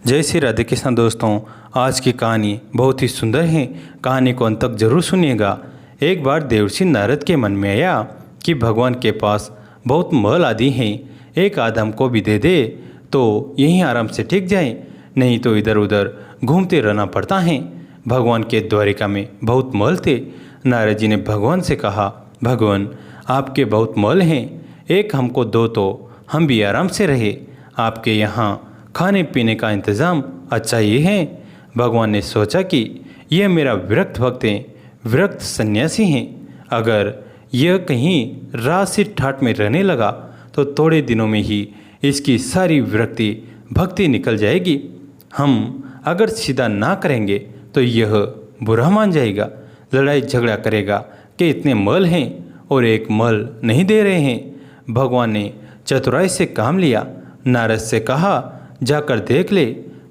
जय श्री राधे कृष्ण दोस्तों। आज की कहानी बहुत ही सुंदर है। कहानी को अंत तक जरूर सुनिएगा। एक बार देवर्षि नारद के मन में आया कि भगवान के पास बहुत महल आदि हैं, एक आध हमको भी दे दे तो यहीं आराम से टिक जाए, नहीं तो इधर उधर घूमते रहना पड़ता है। भगवान के द्वारिका में बहुत महल थे। नारद जी ने भगवान से कहा, भगवान आपके बहुत महल हैं, एक हमको दो तो हम भी आराम से रहे। आपके यहाँ खाने पीने का इंतज़ाम अच्छा ही है। भगवान ने सोचा कि यह मेरा विरक्त भक्त है, विरक्त सन्यासी हैं। अगर यह कहीं राशि ठाट में रहने लगा तो थोड़े दिनों में ही इसकी सारी विरक्ति भक्ति निकल जाएगी। हम अगर सीधा ना करेंगे तो यह बुरा मान जाएगा, लड़ाई झगड़ा करेगा कि इतने महल हैं और एक महल नहीं दे रहे हैं। भगवान ने चतुराई से काम लिया। नारद से कहा, जाकर देख ले,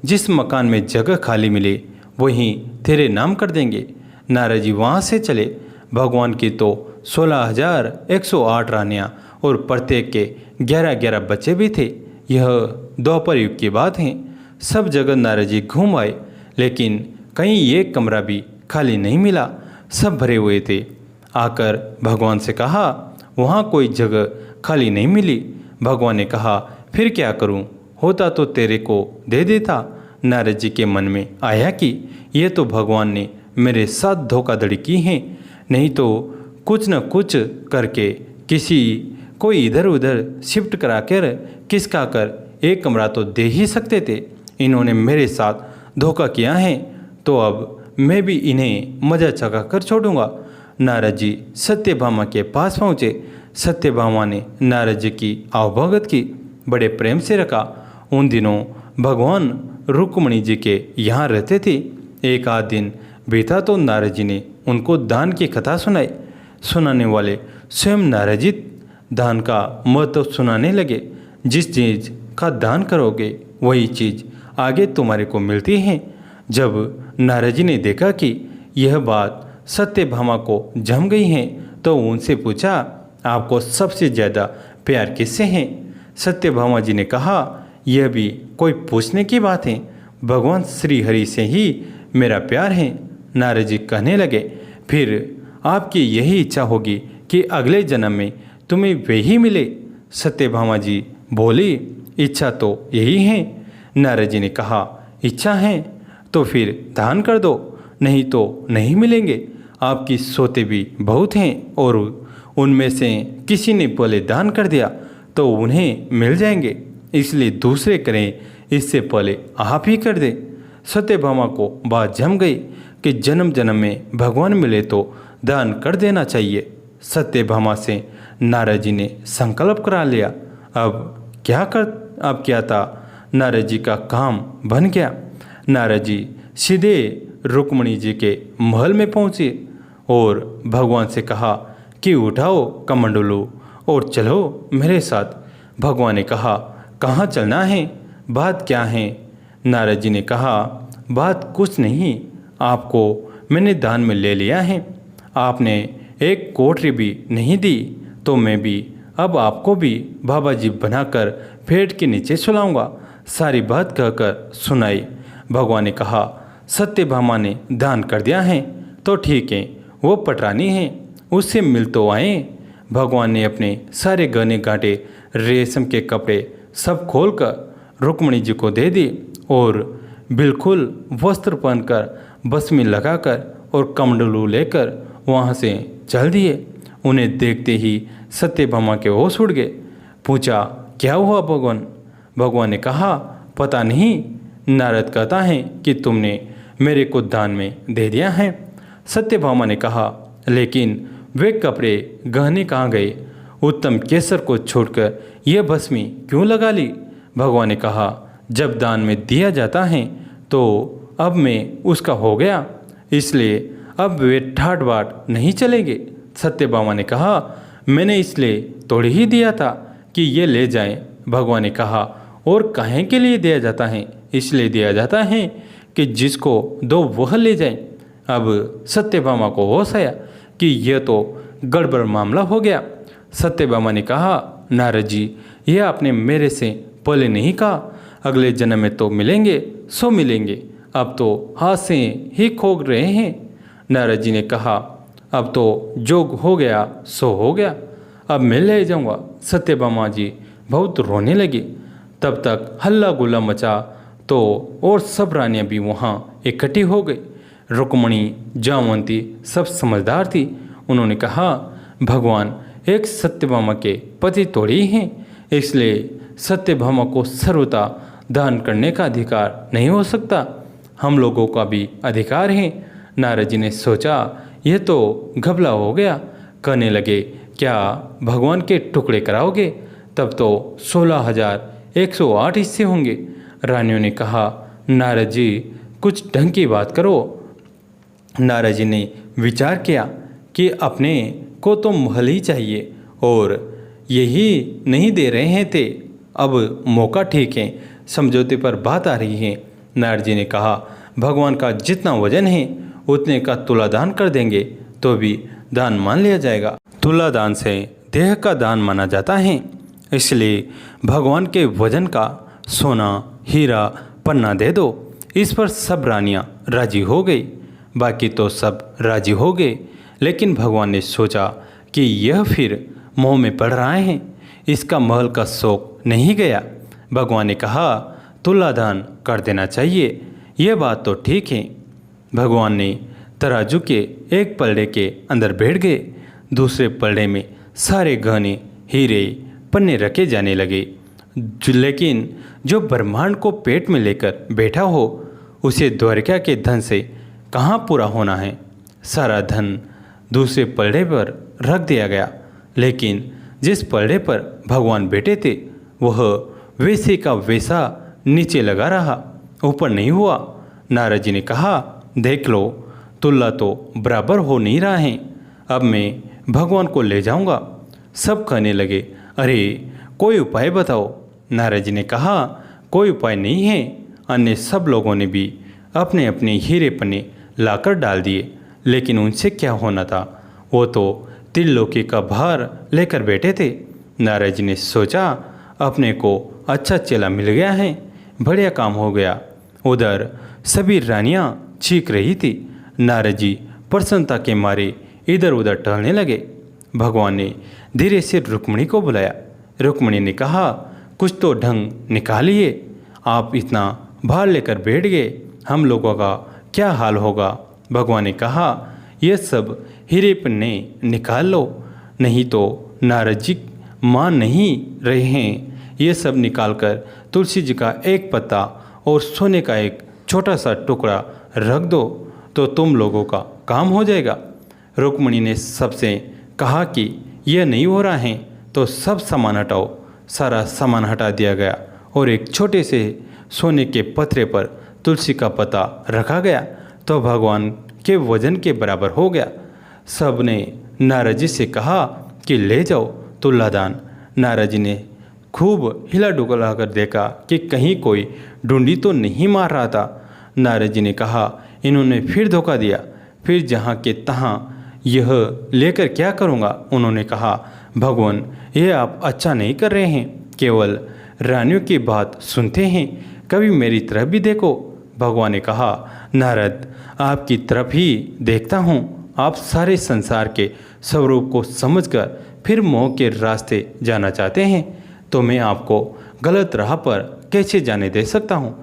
जिस मकान में जगह खाली मिले वहीं तेरे नाम कर देंगे। नारद जी वहाँ से चले। भगवान की तो 16,108 रानियाँ और प्रत्येक के 11-11 बच्चे भी थे। यह द्वापर युग की बात है। सब जगह नारद जी घूम आए, लेकिन कहीं एक कमरा भी खाली नहीं मिला, सब भरे हुए थे। आकर भगवान से कहा, वहाँ कोई जगह खाली नहीं मिली। भगवान ने कहा, फिर क्या करूँ, होता तो तेरे को दे देता। नारद जी के मन में आया कि यह तो भगवान ने मेरे साथ धोखाधड़ी की है, नहीं तो कुछ न कुछ करके किसी कोई इधर उधर शिफ्ट करा कर किसका कर एक कमरा तो दे ही सकते थे। इन्होंने मेरे साथ धोखा किया है तो अब मैं भी इन्हें मजा चखा कर छोड़ूंगा। नारद जी सत्यभामा के पास पहुँचे। सत्यभामा ने नारद जी की आवभगत की, बड़े प्रेम से रखा। उन दिनों भगवान रुक्मिणी जी के यहाँ रहते थे। एक आध दिन बीता तो नारद जी ने उनको दान की कथा सुनाई। सुनाने वाले स्वयं नारद जी दान का महत्व सुनाने लगे। जिस चीज़ का दान करोगे वही चीज़ आगे तुम्हारे को मिलती है। जब नारद जी ने देखा कि यह बात सत्यभामा को जम गई है तो उनसे पूछा, आपको सबसे ज़्यादा प्यार किससे है? सत्यभामा जी ने कहा, यह भी कोई पूछने की बात है, भगवान श्री हरि से ही मेरा प्यार है। नारद जी कहने लगे, फिर आपकी यही इच्छा होगी कि अगले जन्म में तुम्हें वही मिले? सत्यभामा जी बोली, इच्छा तो यही है। नारद जी ने कहा, इच्छा है तो फिर दान कर दो, नहीं तो नहीं मिलेंगे। आपकी सोते भी बहुत हैं और उनमें से किसी ने पहले दान कर दिया तो उन्हें मिल जाएंगे, इसलिए दूसरे करें, इससे पहले आप ही कर दे। सत्यभामा को बात जम गई कि जन्म जन्म में भगवान मिले तो दान कर देना चाहिए। सत्यभामा से नारद जी ने संकल्प करा लिया। अब क्या था, नारद जी का काम बन गया। नारद जी सीधे रुक्मिणी जी के महल में पहुँचे और भगवान से कहा कि उठाओ कमंडलू और चलो मेरे साथ। भगवान ने कहा, कहाँ चलना है, बात क्या है? नारद जी ने कहा, बात कुछ नहीं, आपको मैंने दान में ले लिया है। आपने एक कोठरी भी नहीं दी तो मैं भी अब आपको भी बाबा जी बनाकर पेड़ के नीचे सुलाऊंगा। सारी बात कहकर सुनाई। भगवान ने कहा, सत्यभामा ने दान कर दिया है तो ठीक है, वो पटरानी है, उससे मिल तो आए। भगवान ने अपने सारे गहने गांठे, रेशम के कपड़े सब खोलकर रुक्मिणी जी को दे दी और बिल्कुल वस्त्र पहनकर बस में लगाकर और कमंडलू लेकर वहाँ से चल दिए। उन्हें देखते ही सत्यभामा के होश उड़ गए। पूछा, क्या हुआ भगवान? भगवान ने कहा, पता नहीं, नारद कहता है कि तुमने मेरे को दान में दे दिया है। सत्यभामा ने कहा, लेकिन वे कपड़े गहने कहाँ गए? उत्तम केसर को छोड़कर यह भस्मी क्यों लगा ली? भगवान ने कहा, जब दान में दिया जाता है तो अब मैं उसका हो गया, इसलिए अब वे ठाट बाट नहीं चलेंगे। सत्यभामा ने कहा, मैंने इसलिए तोड़ ही दिया था कि ये ले जाएं। भगवान ने कहा, और काहे के लिए दिया जाता है? इसलिए दिया जाता है कि जिसको दो वह ले जाए। अब सत्यभामा को होश आया कि यह तो गड़बड़ मामला हो गया। सत्यभामा ने कहा, नारद जी, यह आपने मेरे से पहले नहीं कहा, अगले जन्म में तो मिलेंगे सो मिलेंगे, अब तो हाथ से ही खो रहे हैं। नारद जी ने कहा, अब तो जो हो गया सो हो गया, अब मैं ले जाऊंगा। सत्यभामा जी बहुत रोने लगी। तब तक हल्ला गुल्ला मचा तो और सब रानियां भी वहाँ इकट्ठी हो गई। रुक्मणी, जामवंती सब समझदार थी। उन्होंने कहा, भगवान एक सत्यभामा के पति थोड़ी हैं, इसलिए सत्यभामा को सर्वथा दान करने का अधिकार नहीं हो सकता। हम लोगों का भी अधिकार है। नारद जी ने सोचा, यह तो घबला हो गया। कहने लगे, क्या भगवान के टुकड़े कराओगे? तब तो 16,108 हिस्से होंगे। रानियों ने कहा, नारद जी कुछ ढंग की बात करो। नारद जी ने विचार किया कि अपने को तो महल ही चाहिए और यही नहीं दे रहे हैं थे। अब मौका ठीक है, समझौते पर बात आ रही है। नारद जी ने कहा, भगवान का जितना वजन है उतने का तुला दान कर देंगे तो भी दान मान लिया जाएगा। तुला दान से देह का दान माना जाता है, इसलिए भगवान के वजन का सोना, हीरा, पन्ना दे दो। इस पर सब रानियां राजी हो गई। बाकी तो सब राजी हो गए, लेकिन भगवान ने सोचा कि यह फिर मोह में पड़ रहा है, इसका महल का शौक नहीं गया। भगवान ने कहा, तुला दान कर देना चाहिए। यह बात तो ठीक है। भगवान ने तराजू के एक पलड़े के अंदर बैठ गए, दूसरे पलड़े में सारे गहने, हीरे, पन्ने रखे जाने लगे। लेकिन जो ब्रह्मांड को पेट में लेकर बैठा हो उसे द्वारिका के धन से कहाँ पूरा होना है। सारा धन दूसरे पलड़े पर रख दिया गया, लेकिन जिस पलड़े पर भगवान बैठे थे वह वैसे का वैसा नीचे लगा रहा, ऊपर नहीं हुआ। नारद जी ने कहा, देख लो, तुल्ला तो बराबर हो नहीं रहा है, अब मैं भगवान को ले जाऊंगा। सब कहने लगे, अरे कोई उपाय बताओ। नारद जी ने कहा, कोई उपाय नहीं है। अन्य सब लोगों ने भी अपने अपने हीरे पन्ने लाकर डाल दिए, लेकिन उनसे क्या होना था, वो तो त्रिलोकी का भार लेकर बैठे थे। नारद जी ने सोचा, अपने को अच्छा चेला मिल गया है, बढ़िया काम हो गया। उधर सभी रानियां चीख रही थी। नारद जी प्रसन्नता के मारे इधर उधर टहलने लगे। भगवान ने धीरे से रुक्मणी को बुलाया। रुक्मणी ने कहा, कुछ तो ढंग निकालिए, आप इतना भार लेकर बैठ गए, हम लोगों का क्या हाल होगा। भगवान ने कहा, यह सब हीरे पन्ने निकाल लो, नहीं तो नारद जी मान नहीं रहे हैं। ये सब निकालकर तुलसी जी का एक पत्ता और सोने का एक छोटा सा टुकड़ा रख दो तो तुम लोगों का काम हो जाएगा। रुक्मणी ने सबसे कहा कि यह नहीं हो रहा है तो सब सामान हटाओ। सारा सामान हटा दिया गया और एक छोटे से सोने के पत्रे पर तुलसी का पत्ता रखा गया तो भगवान के वजन के बराबर हो गया। सब ने नारद जी से कहा कि ले जाओ तुलादान। नारद जी ने खूब हिला डुला कर देखा कि कहीं कोई ढूंढी तो नहीं मार रहा था। नारद जी ने कहा, इन्होंने फिर धोखा दिया, फिर जहाँ के तहाँ यह लेकर क्या करूँगा। उन्होंने कहा, भगवान यह आप अच्छा नहीं कर रहे हैं, केवल रानियों की बात सुनते हैं, कभी मेरी तरफ भी देखो। भगवान ने कहा, नारद आपकी तरफ ही देखता हूँ। आप सारे संसार के स्वरूप को समझकर फिर मोह के रास्ते जाना चाहते हैं तो मैं आपको गलत राह पर कैसे जाने दे सकता हूँ।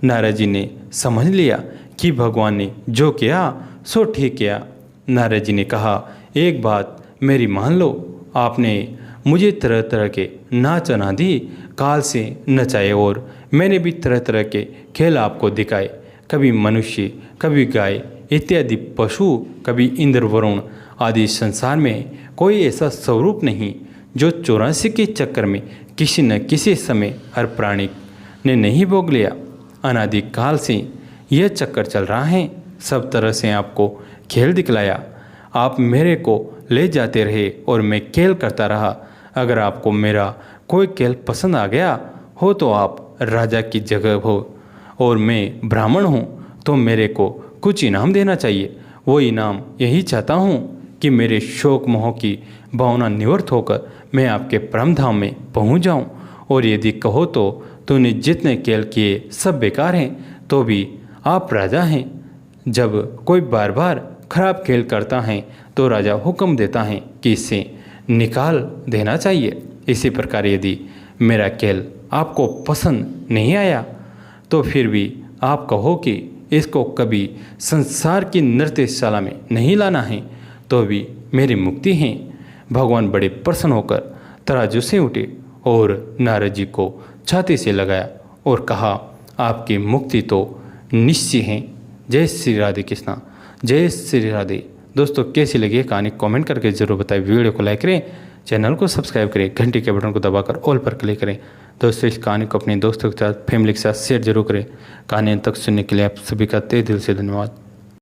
नारद जी ने समझ लिया कि भगवान ने जो किया सो ठीक किया। नारद जी ने कहा, एक बात मेरी मान लो, आपने मुझे तरह तरह के नाच अनादि काल से नचाए और मैंने भी तरह तरह के खेल आपको दिखाए, कभी मनुष्य, कभी गाय इत्यादि पशु, कभी इंद्र वरुण आदि। संसार में कोई ऐसा स्वरूप नहीं जो 84 के चक्कर में किसी न किसी समय हर प्राणी ने नहीं भोग लिया। अनादि काल से यह चक्कर चल रहा है, सब तरह से आपको खेल दिखलाया। आप मेरे को ले जाते रहे और मैं खेल करता रहा। अगर आपको मेरा कोई खेल पसंद आ गया हो तो आप राजा की जगह हो और मैं ब्राह्मण हूँ तो मेरे को कुछ इनाम देना चाहिए। वो इनाम यही चाहता हूँ कि मेरे शोक मोह की भावना निवृत्त होकर मैं आपके परम धाम में पहुँच जाऊँ, और यदि कहो तो तूने जितने खेल किए सब बेकार हैं, तो भी आप राजा हैं। जब कोई बार बार खराब खेल करता है तो राजा हुक्म देता है कि इसे निकाल देना चाहिए। इसी प्रकार यदि मेरा खेल आपको पसंद नहीं आया तो फिर भी आप कहो कि इसको कभी संसार की नृत्यशाला में नहीं लाना है, तो भी मेरी मुक्ति है। भगवान बड़े प्रसन्न होकर तराजू से उठे और नारद जी को छाती से लगाया और कहा, आपकी मुक्ति तो निश्चित है। जय श्री राधे कृष्णा, जय श्री राधे। दोस्तों कैसी लगी कहानी कमेंट करके ज़रूर बताएं। वीडियो को लाइक करें, चैनल को सब्सक्राइब करें, घंटी के बटन को दबाकर ऑल पर क्लिक करें। दोस्तों इस कहानी को अपने दोस्तों के साथ, फैमिली के साथ शेयर जरूर करें। कहानी अंत तक सुनने के लिए आप सभी का तहे दिल से धन्यवाद।